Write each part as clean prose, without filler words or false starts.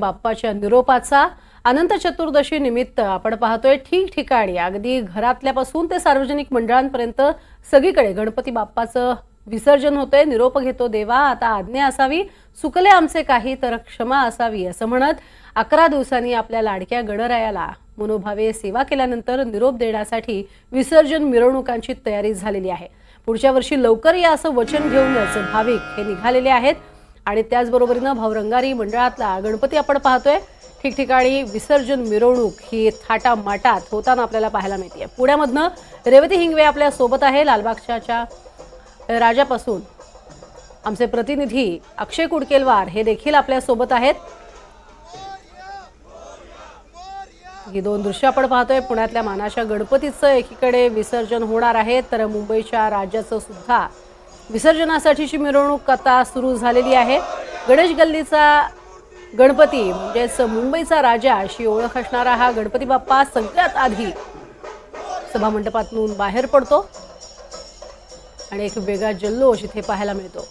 बाप्पाच्या निरोपाचा अनंत चतुर्दशी निमित्त आपण पाहतोय ठिकठिकाणी अगदी घरातल्यापासून ते सार्वजनिक मंडळांपर्यंत सगळीकडे गणपती बाप्पाचं विसर्जन होतंय। निरोप घेतो देवा आता आज्ञा असावी, सुकले आमचे काही तर क्षमा असावी असं म्हणत 11 दिवसांनी आपल्या लाडक्या गणरायाला मनोभावे सेवा केल्यानंतर निरोप देण्यासाठी विसर्जन मिरवणुकांची तयारी झालेली आहे। पुढच्या वर्षी लवकर या असं वचन घेऊनच भाविक हे निघालेले आहेत आणि त्याचबरोबरीने भावरंगारी मंडळातला गणपती आपण पाहतोय ठिकठिकाणी विसर्जन मिरवणूक ही थाटामाटात होताना आपल्याला पाहायला मिळते। पुण्यामधनं रेवती हिंगवे आपल्या सोबत आहे। लालबागच्या राजापासून आमचे प्रतिनिधी अक्षय कुडकेलवार हे देखील आपल्या सोबत आहेत। ही दोन दृश्य आपण पाहतोय। पुण्यातल्या मानाच्या गणपतीचं एकीकडे विसर्जन होणार आहे तर मुंबईच्या राजाचं सुद्धा विसर्जनासाठीची मिरवणूक आता सुरू झालेली आहे। गणेश गल्लीचा गणपती म्हणजेच मुंबईचा राजा अशी ओळख असणारा हा गणपती बाप्पा सगळ्यात आधी सभामंडपातून बाहेर पडतो आणि एक वेगळा जल्लोष इथे पाहायला मिळतो।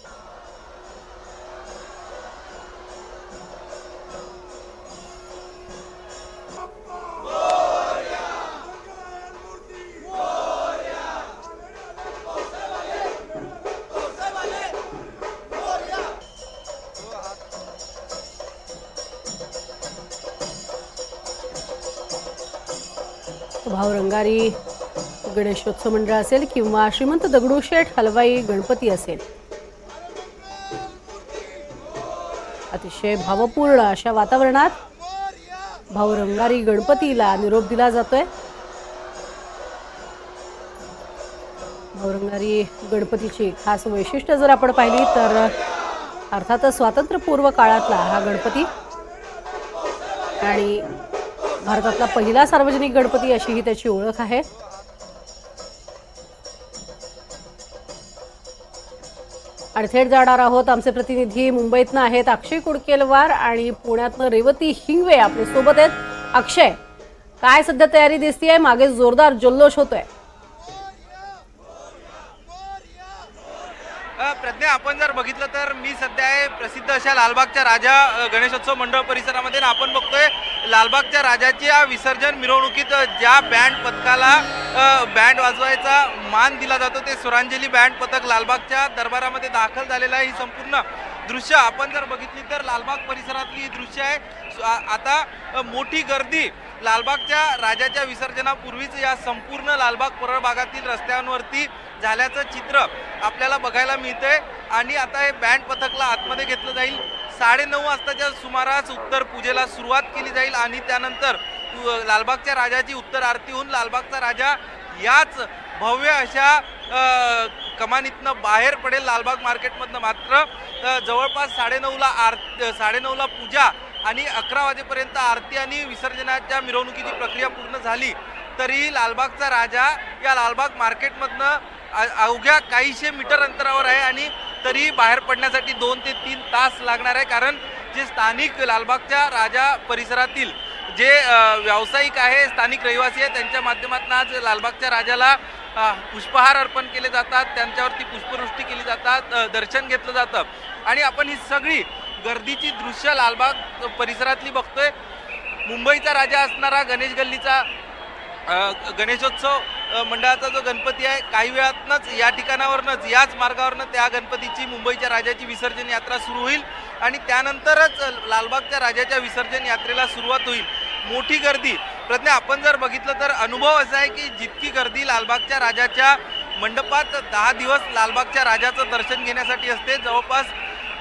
भावरंगारी गणेशोत्सव मंडळ असेल किंवा श्रीमंत दगडूशेठ हलवाई गणपती असेल, अतिशय भावपूर्ण अशा वातावरणात भावरंगारी गणपतीला निरोप दिला जातोय। भावरंगारी गणपतीची खास वैशिष्ट्य जर आपण पाहिली तर अर्थातच स्वातंत्र्यपूर्व काळातला हा गणपती आणि भारतातला पहिला सार्वजनिक गणपती अशी ही त्याची ओळख आहे। आणि थेट जाणार आहोत आमचे प्रतिनिधी मुंबईतनं आहेत अक्षय कुडकेलवार आणि पुण्यातनं रेवती हिंगवे आपल्या सोबत आहेत। अक्षय, काय सध्या तयारी दिसतीये? मागे जोरदार जल्लोष होतोय। प्रज्ञा, आपण जर बघितलं तर मी सध्या आहे प्रसिद्ध अशा लालबागच्या राजा गणेशोत्सव मंडळ परिसरामध्ये। आपण बघतोय लालबागच्या राजाच्या विसर्जन मिरवणुकीत ज्या बँड पथकाला बँड वाजवायचा मान दिला जातो ते स्वरांजली बँड पथक लालबागच्या दरबारामध्ये दाखल झालेलं आहे। ही संपूर्ण दृश्य आपण जर बघितली तर लालबाग परिसरातली दृश्य आहे। आता मोठी गर्दी लालबागच्या राजाच्या विसर्जनापूर्वीच या संपूर्ण लालबाग परळ भागातील रस्त्यांवरती झाल्याचं चित्र आपल्याला बघायला मिळतंय। आणि आता हे बँड पथकला आतमध्ये घेतलं जाईल। 9:30 वाजताच्या सुमारास उत्तर पूजेला सुरुवात केली जाईल आणि त्यानंतर लालबागच्या राजाची उत्तर आरती होऊन लालबागचा राजा याच भव्य अशा कमानीतनं बाहेर पडेल लालबाग मार्केटमधनं। मात्र जवळपास 9:30ला पूजा आणि 11 वाजेपर्यंत आरती आणि विसर्जनाच्या मिरवणुकीची प्रक्रिया पूर्ण झाली तरी लालबागचा राजा या लालबाग मार्केटमधनं अवघ्या काहीशे मीटर अंतरावर आहे आणि तरी बाहेर पडण्यासाठी 2 ते 3 तास लागणार आहे। कारण जे स्थानिक लालबागच्या राजा परिसरातील जे व्यावसायिक आहे, स्थानिक रहिवासी आहे, त्यांच्या माध्यमातून आज लालबागच्या राजाला पुष्पहार अर्पण केले जातात, त्यांच्यावरती पुष्पवृष्टी केली जातात, दर्शन घेतलं जातं। आणि आपण ही सगळी गर्दीची दृश्य लालबाग परिसरातली बघतोय। मुंबईचा राजा असणारा गणेश गल्लीचा गणेशोत्सव मंडळाचा जो गणपती आहे काही वेळातच या ठिकाणावरनंच याच मार्गावरनं त्या गणपतीची मुंबईच्या राजाची विसर्जन यात्रा सुरू होईल आणि त्यानंतरच लालबागच्या राजाच्या विसर्जन यात्रेला सुरुवात होईल। मोठी गर्दी प्रज्ञा, आपण जर बघितलं तर अनुभव असा आहे की जितकी गर्दी लालबागच्या राजाच्या मंडपात 10 दिवस लालबागच्या राजाचं दर्शन घेण्यासाठी असते, जवळपास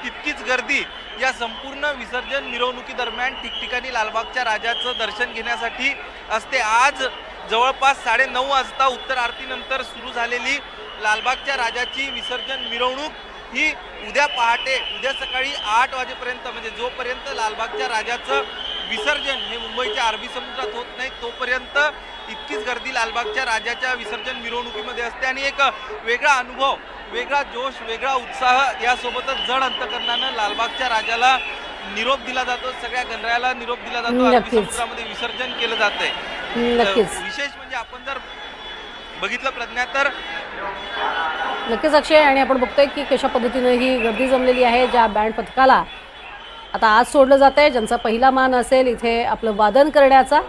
तितकीच गर्दी या संपूर्ण विसर्जन मिरवणुकी दरम्यान ठिकठिकाणी लालबागच्या राजाचं दर्शन घेण्यासाठी असते। आज जवळपास 9:30 वाजता उत्तर आरतीनंतर सुरू झालेली लालबागच्या राजाची विसर्जन मिरवणूक ही उद्या सकाळी 8 वाजेपर्यंत म्हणजे जोपर्यंत लालबागच्या राजाचं विसर्जन हे मुंबईच्या अरबी समुद्रात होत नाही तोपर्यंत इतकीच गर्दी लालबागच्या राजाच्या विसर्जन मिरवणुकीमध्ये असते। आणि एक वेगळा अनुभव, वेगळा जोश, वेगळा उत्साह यासोबतच जड अंतकरणानं लालबागच्या राजाला निरोप दिला जातो, सगळ्या गणरायाला निरोप दिला जातो, अरबी समुद्रामध्ये विसर्जन केलं जातंय। विशेष म्हणजे आपण जर बघितलं प्रज्ञा तर नक्कीच अक्षय, आणि आपण बघतोय की कशा पद्धतीने ही गर्दी जमलेली आहे, ज्या बँड पथकाला आता आज सोडलं जात आहे ज्यांचा पहिला मान असेल इथे आपलं वादन करण्याचा.